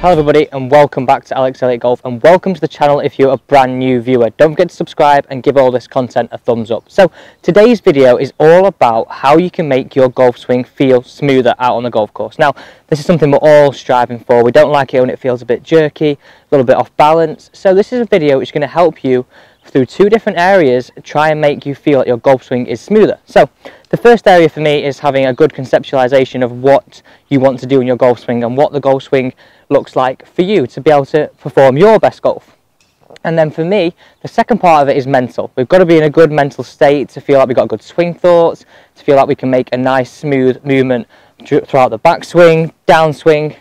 Hello everybody and welcome back to Alex Elliott Golf, and welcome to the channel if you're a brand new viewer. Don't forget to subscribe and give all this content a thumbs up. So today's video is all about how you can make your golf swing feel smoother out on the golf course. Now this is something we're all striving for. We don't like it when it feels a bit jerky, a little bit off balance. So this is a video which is going to help you through two different areas, try and make you feel that your golf swing is smoother. So the first area for me is having a good conceptualization of what you want to do in your golf swing and what the golf swing looks like for you to be able to perform your best golf. And then for me, the second part of it is mental. We've got to be in a good mental state to feel like we've got good swing thoughts, to feel like we can make a nice smooth movement throughout the backswing, downswing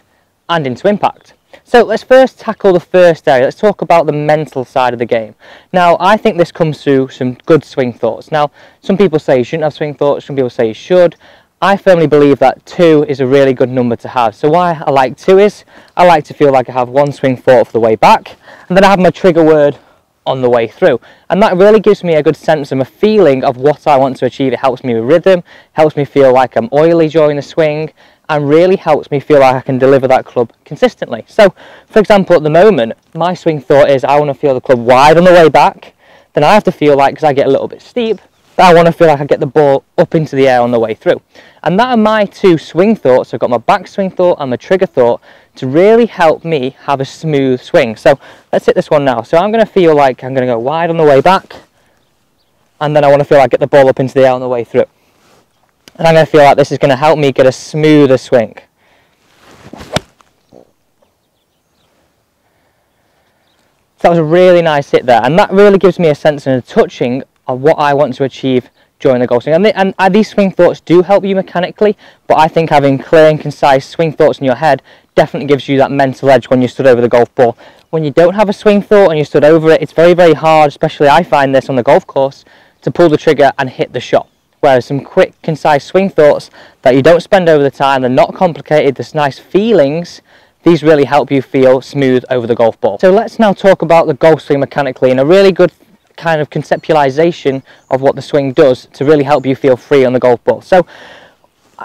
and into impact. So let's first tackle the first area. Let's talk about the mental side of the game. Now I think this comes through some good swing thoughts. Now some people say you shouldn't have swing thoughts, some people say you should. I firmly believe that 2 is a really good number to have. So why I like 2 is I like to feel like I have one swing thought for the way back and then I have my trigger word on the way through, and that really gives me a good sense and a feeling of what I want to achieve. It helps me with rhythm, helps me feel like I'm oily during the swing, and really helps me feel like I can deliver that club consistently. So for example, at the moment my swing thought is I want to feel the club wide on the way back, then I have to feel like, because I get a little bit steep, that I want to feel like I get the ball up into the air on the way through. And that are my two swing thoughts. I've got my backswing thought and my trigger thought to really help me have a smooth swing. So let's hit this one now. So I'm going to feel like I'm going to go wide on the way back, and then I want to feel like I get the ball up into the air on the way through. And I'm going to feel like this is going to help me get a smoother swing. So that was a really nice hit there, and that really gives me a sense and a touching of what I want to achieve during the golf swing. And these swing thoughts do help you mechanically, but I think having clear and concise swing thoughts in your head definitely gives you that mental edge when you stood over the golf ball. When you don't have a swing thought and you stood over it, it's very, very hard, especially I find this on the golf course, to pull the trigger and hit the shot. Whereas some quick, concise swing thoughts that you don't spend over the time, they're not complicated, there's nice feelings, these really help you feel smooth over the golf ball. So let's now talk about the golf swing mechanically in a really good kind of conceptualization of what the swing does to really help you feel free on the golf ball. So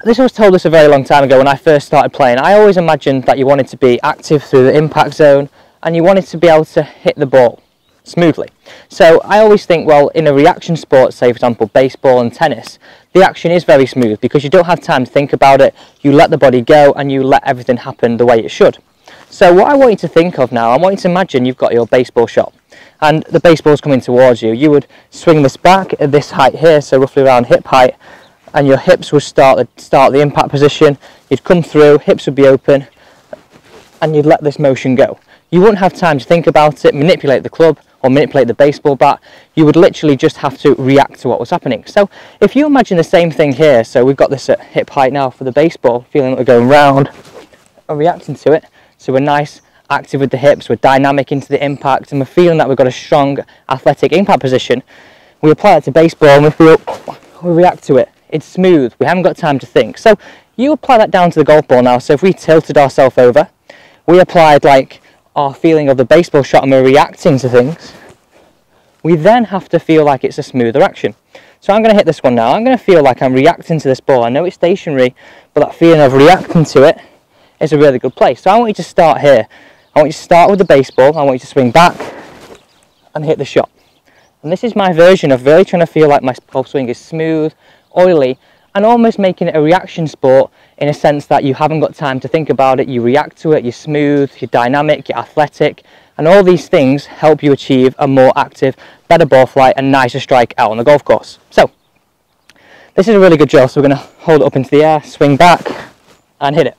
this was told us a very long time ago when I first started playing. I always imagined that you wanted to be active through the impact zone and you wanted to be able to hit the ball smoothly. So I always think, well, in a reaction sport, say for example baseball and tennis, the action is very smooth because you don't have time to think about it, you let the body go and you let everything happen the way it should. So what I want you to think of now, I want you to imagine you've got your baseball shot and the baseball's coming towards you. You would swing this back at this height here, so roughly around hip height, and your hips would start the impact position. You'd come through, hips would be open, and you'd let this motion go. You wouldn't have time to think about it, manipulate the club, or manipulate the baseball bat. You would literally just have to react to what was happening. So if you imagine the same thing here, so we've got this at hip height now for the baseball, feeling like we're going round and reacting to it, so we're nice, active with the hips, we're dynamic into the impact, and we're feeling that we've got a strong athletic impact position. We apply it to baseball and we react to it. It's smooth, we haven't got time to think. So you apply that down to the golf ball now. So if we tilted ourselves over, we applied like our feeling of the baseball shot and we're reacting to things, we then have to feel like it's a smoother action. So I'm going to hit this one now. I'm going to feel like I'm reacting to this ball. I know it's stationary, but that feeling of reacting to it is a really good place. So I want you to start here. I want you to start with the baseball, I want you to swing back and hit the shot. And this is my version of really trying to feel like my golf swing is smooth, oily, and almost making it a reaction sport in a sense that you haven't got time to think about it, you react to it, you're smooth, you're dynamic, you're athletic, and all these things help you achieve a more active, better ball flight and nicer strike out on the golf course. So, this is a really good drill, so we're going to hold it up into the air, swing back and hit it.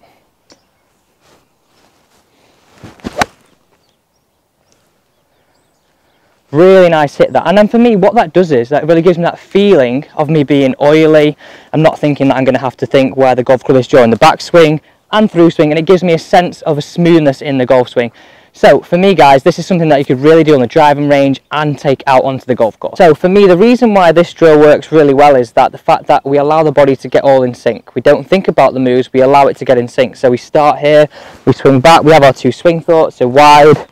Really nice hit that. And then for me, what that does is that really gives me that feeling of me being oily. I'm not thinking that I'm going to have to think where the golf club is during the backswing and through swing, and it gives me a sense of a smoothness in the golf swing. So for me guys, this is something that you could really do on the driving range and take out onto the golf course. So for me, the reason why this drill works really well is that the fact that we allow the body to get all in sync. We don't think about the moves, we allow it to get in sync. So we start here, we swing back, we have our two swing thoughts, so wide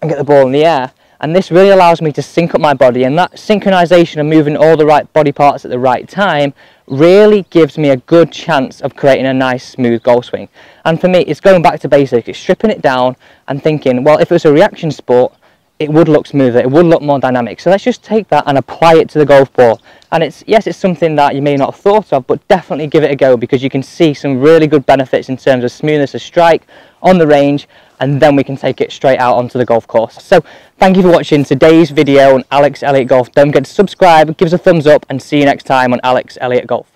and get the ball in the air. And this really allows me to sync up my body, and that synchronization of moving all the right body parts at the right time really gives me a good chance of creating a nice smooth golf swing. And for me, it's going back to basics. It's stripping it down and thinking, well, if it was a reaction sport, it would look smoother, it would look more dynamic. So let's just take that and apply it to the golf ball. And it's something that you may not have thought of, but definitely give it a go, because you can see some really good benefits in terms of smoothness of strike on the range, and then we can take it straight out onto the golf course. So thank you for watching today's video on Alex Elliott Golf. Don't forget to subscribe, give us a thumbs up, and see you next time on Alex Elliott Golf.